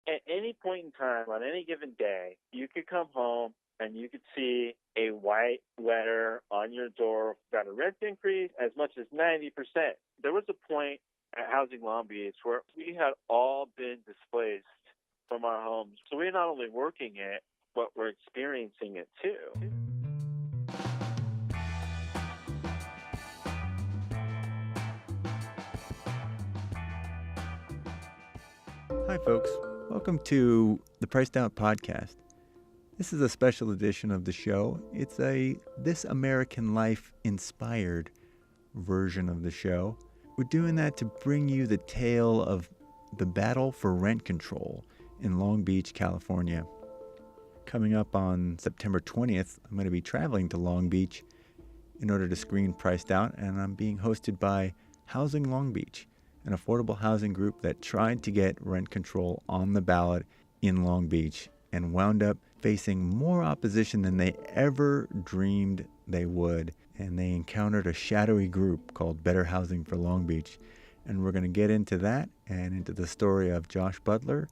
at any point in time, on any given day, you could come home and you could see a white letter on your door about a rent increase as much as 90%. There was a point at Housing Long Beach where we had all been displaced from our homes. So we're not only working it, but we're experiencing it too. Hi, folks. Welcome to the Priced Out Podcast. This is a special edition of the show. It's a This American Life inspired version of the show. We're doing that to bring you the tale of the battle for rent control in Long Beach, California. Coming up on September 20th, I'm going to be traveling to Long Beach in order to screen Priced Out, and I'm being hosted by Housing Long Beach, an affordable housing group that tried to get rent control on the ballot in Long Beach and wound up facing more opposition than they ever dreamed they would. And they encountered a shadowy group called Better Housing for Long Beach. And we're going to get into that and into the story of Josh Butler,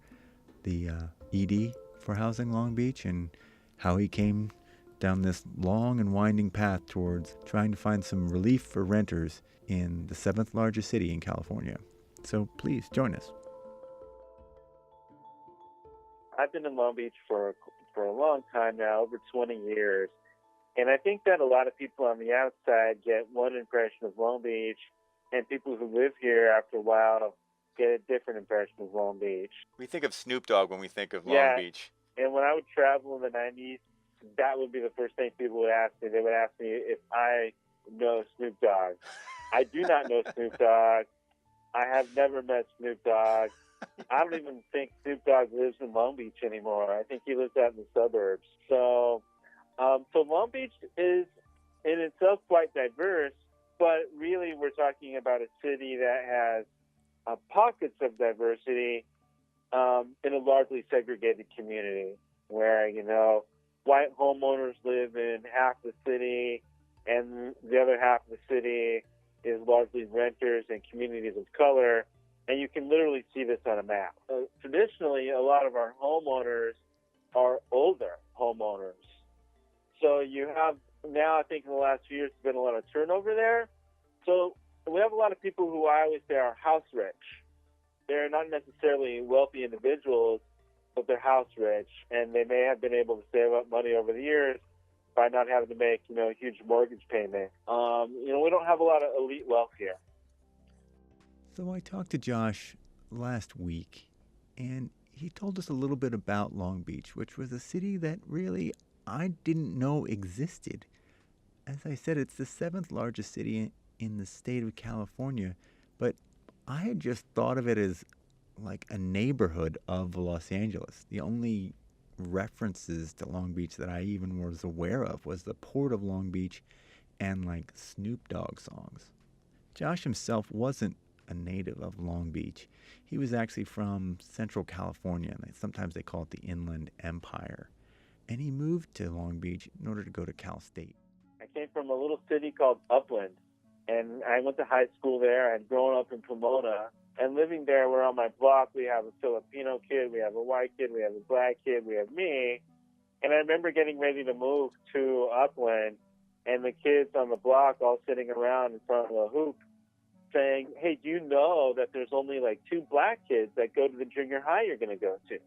the ED for Housing Long Beach, and how he came down this long and winding path towards trying to find some relief for renters in the 7th largest city in California. So please join us. I've been in Long Beach for a long time now, over 20 years. And I think that a lot of people on the outside get one impression of Long Beach, and people who live here after a while get a different impression of Long Beach. We think of Snoop Dogg when we think of Long Beach. And when I would travel in the 90s, that would be the first thing people would ask me. They would ask me if I know Snoop Dogg. I do not know Snoop Dogg. I have never met Snoop Dogg. I don't even think Snoop Dogg lives in Long Beach anymore. I think he lives out in the suburbs. So Long Beach is in itself quite diverse, but really we're talking about a city that has pockets of diversity in a largely segregated community where, white homeowners live in half the city and the other half of the city is largely renters and communities of color. And you can literally see this on a map. Traditionally, a lot of our homeowners are older homeowners. So you have now, I think in the last few years, there's been a lot of turnover there. So we have a lot of people who I always say are house rich. They're not necessarily wealthy individuals, but they're house rich, and they may have been able to save up money over the years by not having to make, a huge mortgage payment. We don't have a lot of elite wealth here. So I talked to Josh last week, and he told us a little bit about Long Beach, which was a city that really I didn't know existed. As I said, it's the 7th largest city in the state of California, but I had just thought of it as like a neighborhood of Los Angeles. The only references to Long Beach that I even was aware of was the Port of Long Beach and like Snoop Dogg songs. Josh himself wasn't a native of Long Beach. He was actually from Central California, and sometimes they call it the Inland Empire. And he moved to Long Beach in order to go to Cal State. I came from a little city called Upland, and I went to high school there. I had grown up in Pomona. And living there, we're on my block. We have a Filipino kid, we have a white kid, we have a black kid, we have me. And I remember getting ready to move to Upland, and the kids on the block all sitting around in front of a hoop saying, hey, do you know that there's only like 2 black kids that go to the junior high you're going to go to?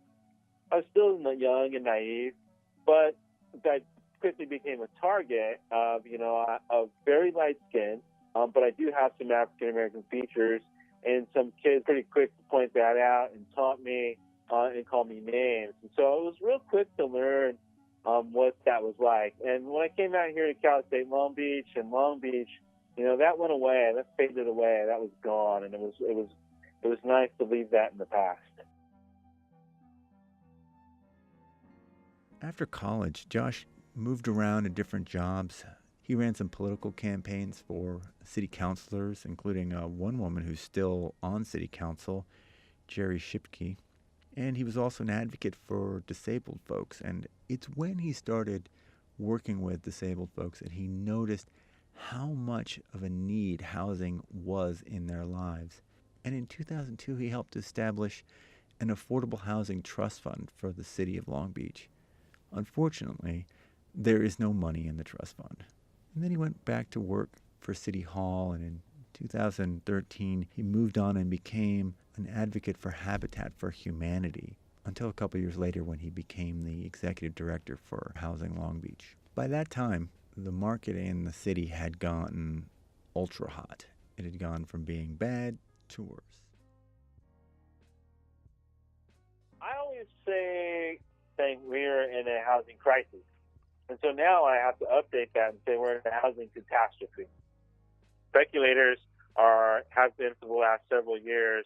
I was still young and naive, but that quickly became a target of, of very light skin, but I do have some African-American features. And some kids pretty quick to point that out and taunt me and call me names. And so it was real quick to learn what that was like. And when I came out here to Cal State Long Beach, that went away. That faded away. That was gone. And it was nice to leave that in the past. After college, Josh moved around in different jobs. He ran some political campaigns for city councilors, including one woman who's still on city council, Jerry Shipke. And he was also an advocate for disabled folks. And it's when he started working with disabled folks that he noticed how much of a need housing was in their lives. And in 2002, he helped establish an affordable housing trust fund for the city of Long Beach. Unfortunately, there is no money in the trust fund. And then he went back to work for City Hall, and in 2013, he moved on and became an advocate for Habitat for Humanity until a couple years later when he became the executive director for Housing Long Beach. By that time, the market in the city had gotten ultra hot. It had gone from being bad to worse. I always say we're in a housing crisis. And so now I have to update that and say we're in a housing catastrophe. Speculators have been for the last several years,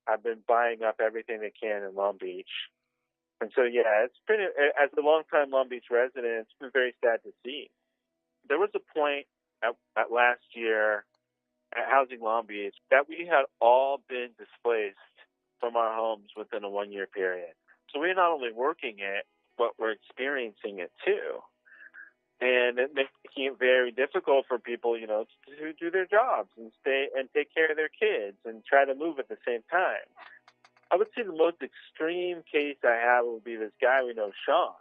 have been buying up everything they can in Long Beach. And so, yeah, it's been, as a longtime Long Beach resident, it's been very sad to see. There was a point at last year at Housing Long Beach that we had all been displaced from our homes within a 1-year period. So we're not only working it, but we're experiencing it too. And it making it very difficult for people, to do their jobs and stay and take care of their kids and try to move at the same time. I would say the most extreme case I have would be this guy we know, Sean.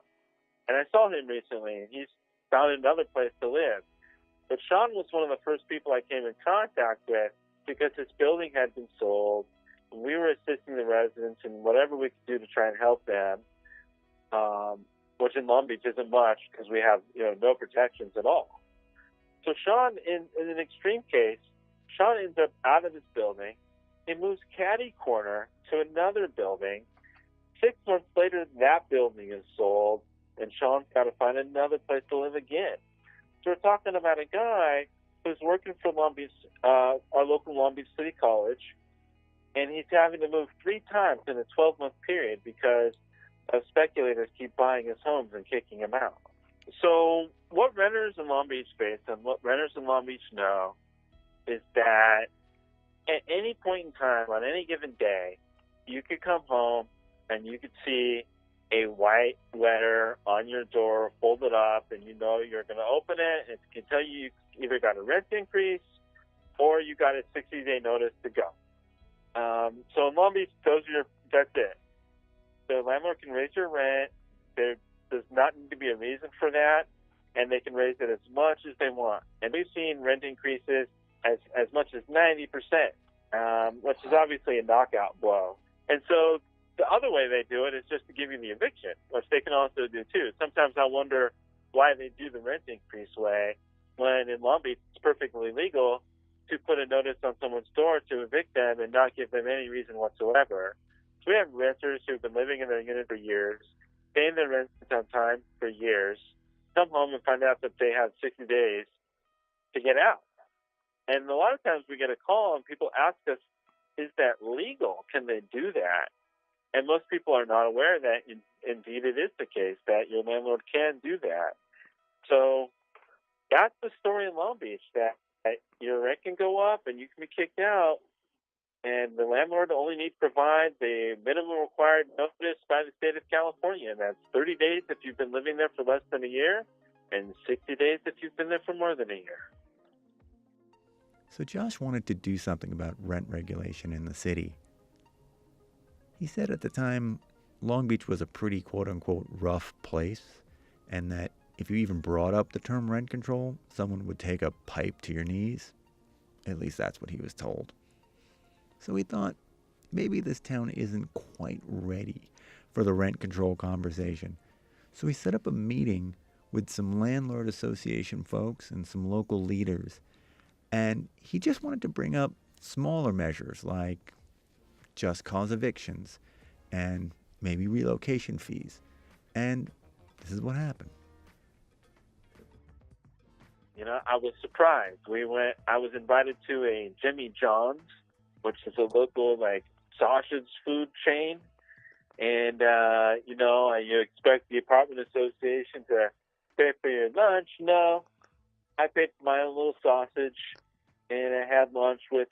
And I saw him recently, and he's found another place to live. But Sean was one of the first people I came in contact with because his building had been sold. And we were assisting the residents in whatever we could do to try and help them. Which in Long Beach isn't much because we have, no protections at all. So Sean, in an extreme case, Sean ends up out of his building. He moves catty corner to another building. 6 months later, that building is sold, and Sean's got to find another place to live again. So we're talking about a guy who's working for Long Beach, our local Long Beach City College, and he's having to move 3 times in a 12-month period because speculators keep buying his homes and kicking him out. So what renters in Long Beach face and what renters in Long Beach know is that at any point in time, on any given day, you could come home and you could see a white letter on your door folded up, and you're going to open it, and it can tell you either got a rent increase or you got a 60-day notice to go. So in Long Beach, that's it. The landlord can raise your rent. There does not need to be a reason for that, and they can raise it as much as they want. And we've seen rent increases as much as 90%, which is obviously a knockout blow. And so the other way they do it is just to give you the eviction, which they can also do too. Sometimes I wonder why they do the rent increase way when in Long Beach it's perfectly legal to put a notice on someone's door to evict them and not give them any reason whatsoever. So we have renters who've been living in their unit for years, paying their rent on time for years, come home and find out that they have 60 days to get out. And a lot of times we get a call and people ask us, is that legal? Can they do that? And most people are not aware that indeed it is the case, that your landlord can do that. So that's the story in Long Beach, that your rent can go up and you can be kicked out. And the landlord only needs to provide the minimum required notice by the state of California. And that's 30 days if you've been living there for less than a year, and 60 days if you've been there for more than a year. So Josh wanted to do something about rent regulation in the city. He said at the time Long Beach was a pretty quote-unquote rough place, and that if you even brought up the term rent control, someone would take a pipe to your knees. At least that's what he was told. So he thought maybe this town isn't quite ready for the rent control conversation. So he set up a meeting with some landlord association folks and some local leaders. And he just wanted to bring up smaller measures like just cause evictions and maybe relocation fees. And this is what happened. I was surprised. I was invited to a Jimmy John's, which is a local sausage food chain. And, you expect the apartment association to pay for your lunch. No, I paid for my own little sausage, and I had lunch with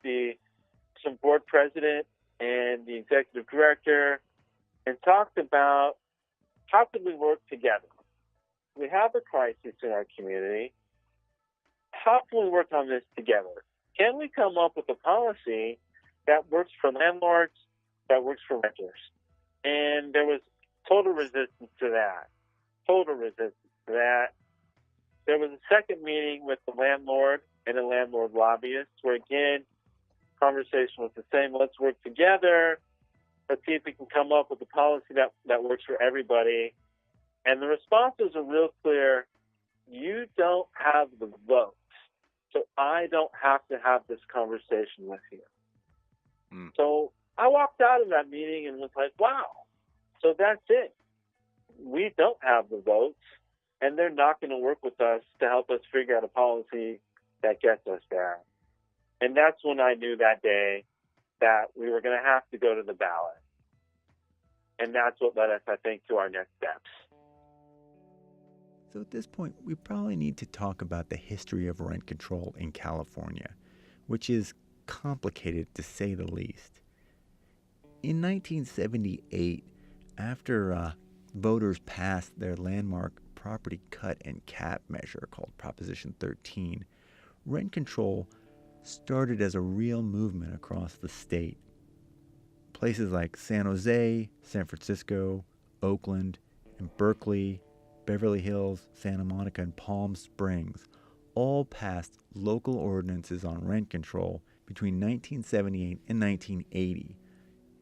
some board president and the executive director, and talked about how could we work together. We have a crisis in our community. How can we work on this together? Can we come up with a policy that works for landlords, that works for renters? And there was total resistance to that. Total resistance to that. There was a second meeting with the landlord and a landlord lobbyist where, again, conversation was the same. Let's work together. Let's see if we can come up with a policy that works for everybody. And the responses are real clear. You don't have the votes, so I don't have to have this conversation with you. So I walked out of that meeting and was like, wow, so that's it. We don't have the votes, and they're not going to work with us to help us figure out a policy that gets us there. And that's when I knew that day that we were going to have to go to the ballot. And that's what led us, I think, to our next steps. So at this point, we probably need to talk about the history of rent control in California, which is complicated to say the least. In 1978, after voters passed their landmark property cut and cap measure called Proposition 13, rent control started as a real movement across the state. Places like San Jose, San Francisco, Oakland, and Berkeley, Beverly Hills, Santa Monica, and Palm Springs all passed local ordinances on rent control between 1978 and 1980.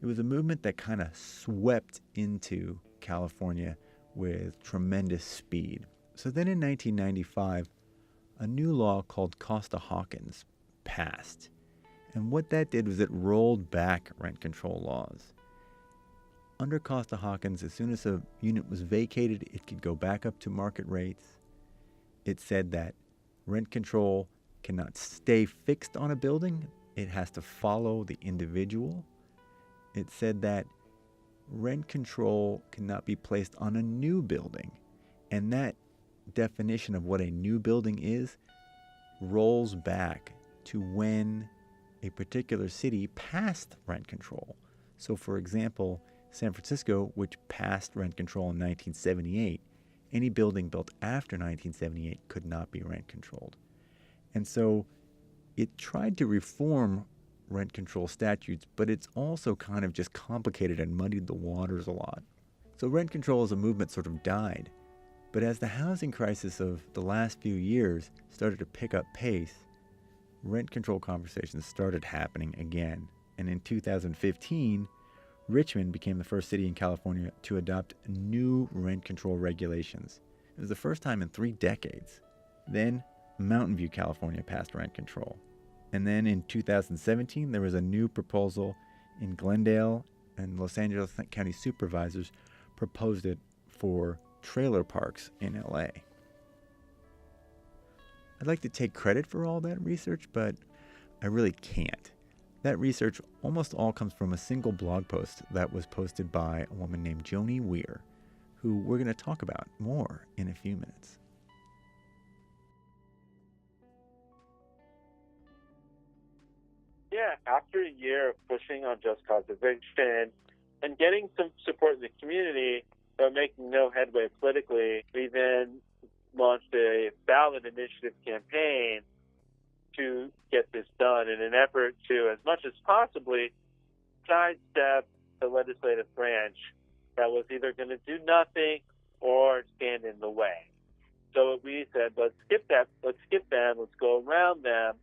It was a movement that kind of swept into California with tremendous speed. So then in 1995, a new law called Costa-Hawkins passed. And what that did was it rolled back rent control laws. Under Costa-Hawkins, as soon as a unit was vacated, it could go back up to market rates. It said that rent control cannot stay fixed on a building. It has to follow the individual. It said that rent control cannot be placed on a new building. And that definition of what a new building is rolls back to when a particular city passed rent control. So, for example, San Francisco, which passed rent control in 1978, any building built after 1978 could not be rent controlled. And so it tried to reform rent control statutes, but it's also kind of just complicated and muddied the waters a lot. So rent control as a movement sort of died. But as the housing crisis of the last few years started to pick up pace, rent control conversations started happening again. And in 2015, Richmond became the first city in California to adopt new rent control regulations. It was the first time in 3 decades. Then Mountain View, California passed rent control. And then in 2017, there was a new proposal in Glendale, and Los Angeles County supervisors proposed it for trailer parks in LA. I'd like to take credit for all that research, but I really can't. That research almost all comes from a single blog post that was posted by a woman named Joni Weir, who we're going to talk about more in a few minutes. Yeah, after a year of pushing on just cause eviction and getting some support in the community, but making no headway politically, we then launched a ballot initiative campaign to get this done in an effort to, as much as possibly, sidestep the legislative branch that was either going to do nothing or stand in the way. So we said, let's skip them, let's go around them,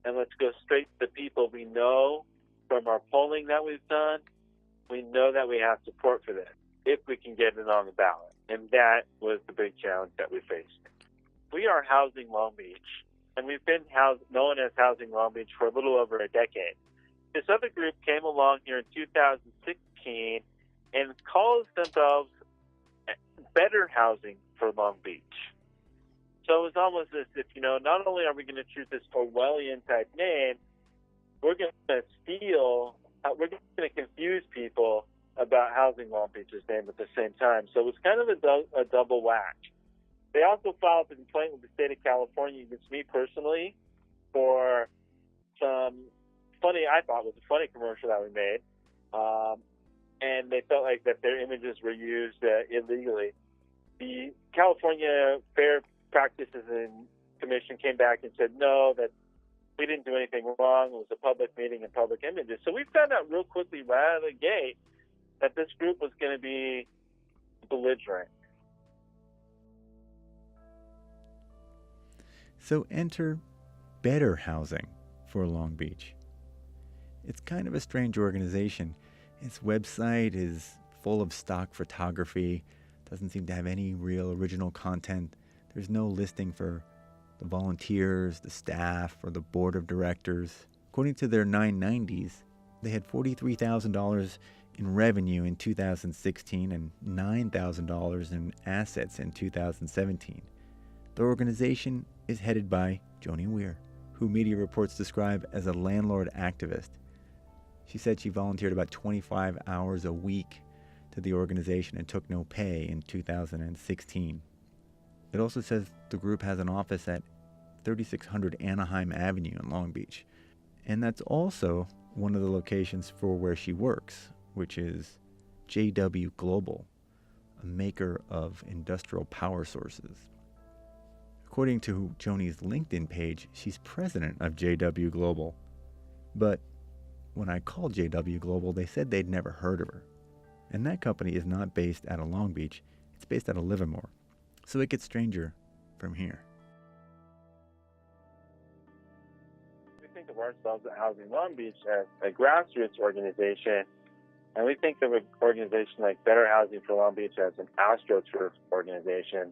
and let's go straight to the people we know from our polling that we've done. We know that we have support for this if we can get it on the ballot. And that was the big challenge that we faced. We are Housing Long Beach, and we've been known as Housing Long Beach for a little over a decade. This other group came along here in 2016 and calls themselves Better Housing for Long Beach. So it's almost as if, not only are we going to choose this Orwellian type name, we're going to confuse people about Housing Long Beach's name at the same time. So it's kind of a double whack. They also filed a complaint with the state of California against me personally for some I thought was a funny commercial that we made. And they felt like that their images were used illegally. The California Fair Practices and Commission came back and said, no, that we didn't do anything wrong. It was a public meeting and public images. So we found out real quickly right out of the gate that this group was going to be belligerent. So enter Better Housing for Long Beach. It's kind of a strange organization. Its website is full of stock photography, doesn't seem to have any real original content. There's no listing for the volunteers, the staff, or the board of directors. According to their 990s, they had $43,000 in revenue in 2016 and $9,000 in assets in 2017. The organization is headed by Joni Weir, who media reports describe as a landlord activist. She said she volunteered about 25 hours a week to the organization and took no pay in 2016. It also says the group has an office at 3600 Anaheim Avenue in Long Beach. And that's also one of the locations for where she works, which is JW Global, a maker of industrial power sources. According to Joni's LinkedIn page, she's president of JW Global. But when I called JW Global, they said they'd never heard of her. And that company is not based out of Long Beach, it's based out of Livermore. So it gets stranger from here. We think of ourselves at Housing Long Beach as a grassroots organization, and we think of an organization like Better Housing for Long Beach as an AstroTurf organization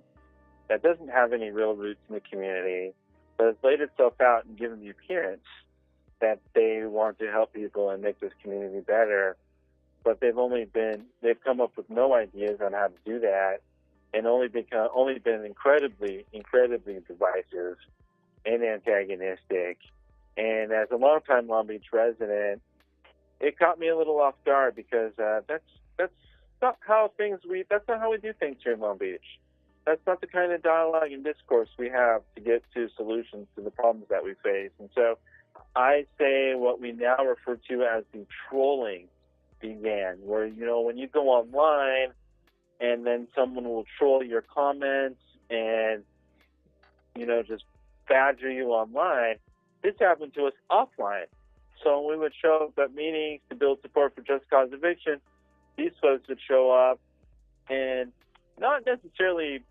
that doesn't have any real roots in the community, but has laid itself out and given the appearance that they want to help people and make this community better. But they've come up with no ideas on how to do that, and only been incredibly divisive and antagonistic. And as a longtime Long Beach resident, it caught me a little off guard because that's not how we do things here in Long Beach. That's not the kind of dialogue and discourse we have to get to solutions to the problems that we face. And so I say what we now refer to as the trolling began, where, when you go online and then someone will troll your comments and, just badger you online. This happened to us offline. So when we would show up at meetings to build support for just cause eviction, these folks would show up and not necessarily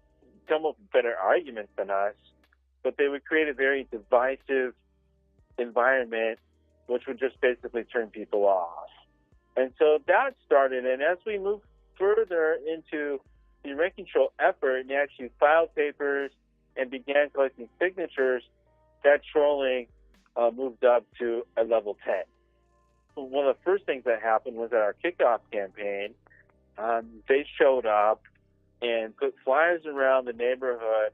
come up with better arguments than us, but they would create a very divisive environment, which would just basically turn people off. And so that started, and as we moved further into the rent control effort and actually filed papers and began collecting signatures, that trolling moved up to a level 10. One of the first things that happened was at our kickoff campaign, they showed up and put flyers around the neighborhood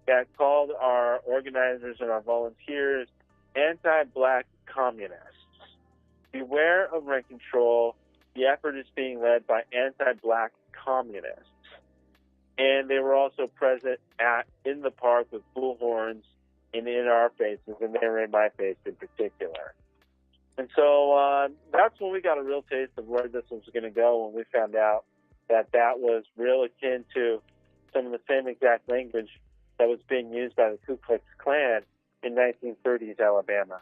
that called our organizers and our volunteers anti-black communists. Beware of rent control. The effort is being led by anti-black communists. And they were also present in the park with bullhorns and in our faces, and they were in my face in particular. And so that's when we got a real taste of where this was going to go, when we found out that was real akin to some of the same exact language that was being used by the Ku Klux Klan in 1930s Alabama.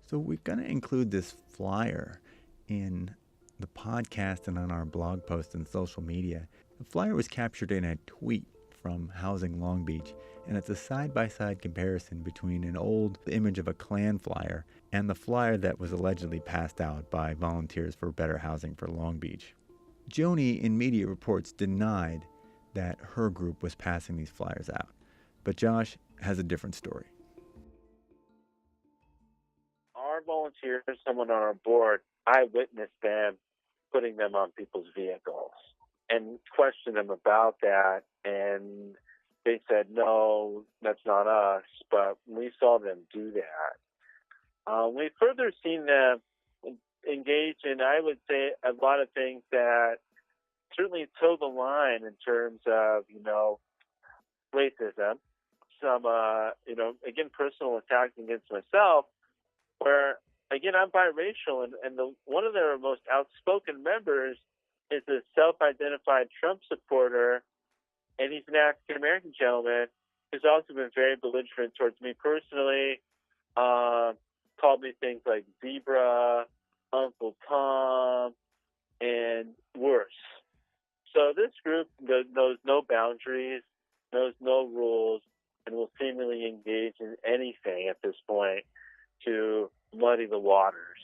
So we're going to include this flyer in the podcast and on our blog post and social media. The flyer was captured in a tweet from Housing Long Beach, and it's a side-by-side comparison between an old image of a Klan flyer and the flyer that was allegedly passed out by volunteers for Better Housing for Long Beach. Joni, in media reports, denied that her group was passing these flyers out, but Josh has a different story. Our volunteers, someone on our board, I witnessed them putting them on people's vehicles and questioned them about that, and they said, no, that's not us, but we saw them do that. We've further seen them engage in, I would say, a lot of things that certainly toe the line in terms of, racism, some, again, personal attacks against myself, where, again, I'm biracial, and one of their most outspoken members is a self-identified Trump supporter, and he's an African-American gentleman who's also been very belligerent towards me personally, called me things like zebra, Uncle Tom, and worse. So this group knows no boundaries, knows no rules, and will seemingly engage in anything at this point to muddy the waters.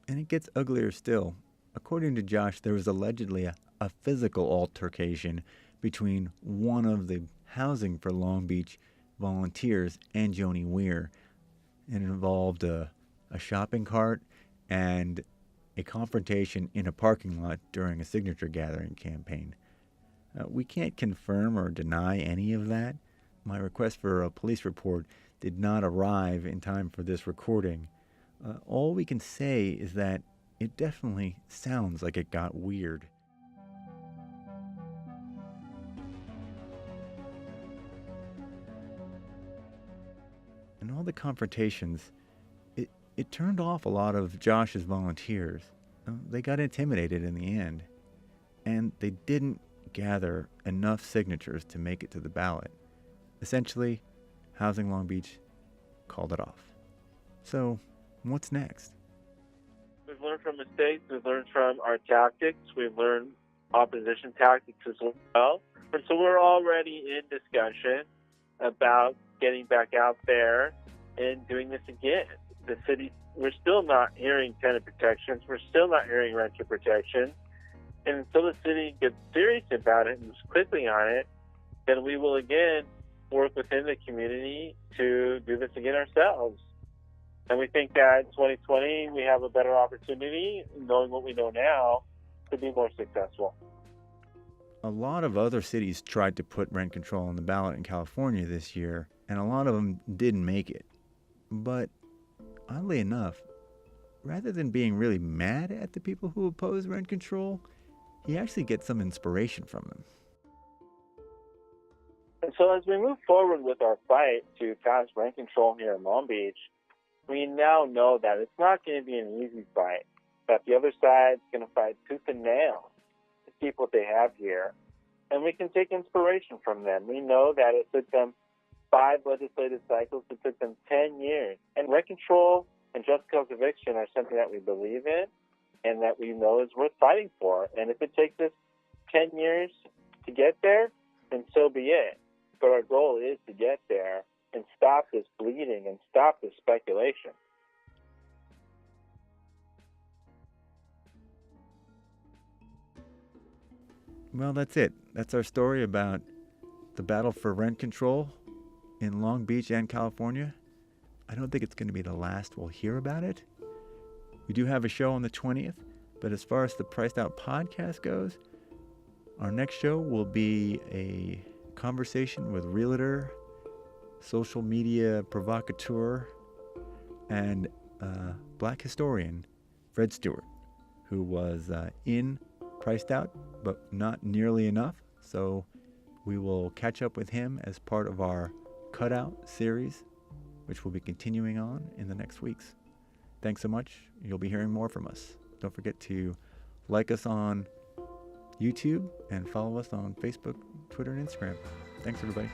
And it gets uglier still. According to Josh, there was allegedly a physical altercation between one of the Housing for Long Beach volunteers and Joni Weir. It involved a shopping cart and a confrontation in a parking lot during a signature gathering campaign. We can't confirm or deny any of that. My request for a police report did not arrive in time for this recording. All we can say is that it definitely sounds like it got weird. And all the confrontations, it turned off a lot of Josh's volunteers. They got intimidated in the end, and they didn't gather enough signatures to make it to the ballot. Essentially, Housing Long Beach called it off. So, what's next? We've learned from mistakes. We've learned from our tactics. We've learned opposition tactics as well. And so we're already in discussion about getting back out there and doing this again. The city, we're still not hearing tenant protections. We're still not hearing renter protection. And until the city gets serious about it and moves quickly on it, then we will again work within the community to do this again ourselves. And we think that in 2020 we have a better opportunity, knowing what we know now, to be more successful. A lot of other cities tried to put rent control on the ballot in California this year, and a lot of them didn't make it. But oddly enough, rather than being really mad at the people who oppose rent control, he actually gets some inspiration from them. And so as we move forward with our fight to pass rent control here in Long Beach, we now know that it's not going to be an easy fight, that the other side's going to fight tooth and nail to keep what they have here. And we can take inspiration from them. We know that it took them 5 legislative cycles. It took them 10 years. And rent control and just cause eviction are something that we believe in and that we know is worth fighting for. And if it takes us 10 years to get there, then so be it. But our goal is to get there and stop this bleeding and stop this speculation. Well, that's it. That's our story about the battle for rent control in Long Beach and California. I don't think it's going to be the last we'll hear about it. We do have a show on the 20th, but as far as the Priced Out podcast goes, our next show will be a conversation with realtor, social media provocateur, and black historian Fred Stewart, who was in Priced Out, but not nearly enough. So we will catch up with him as part of our Cutout series, which we'll be continuing on in the next weeks. Thanks so much. You'll be hearing more from us. Don't forget to like us on YouTube and follow us on Facebook, Twitter, and Instagram. Thanks, everybody.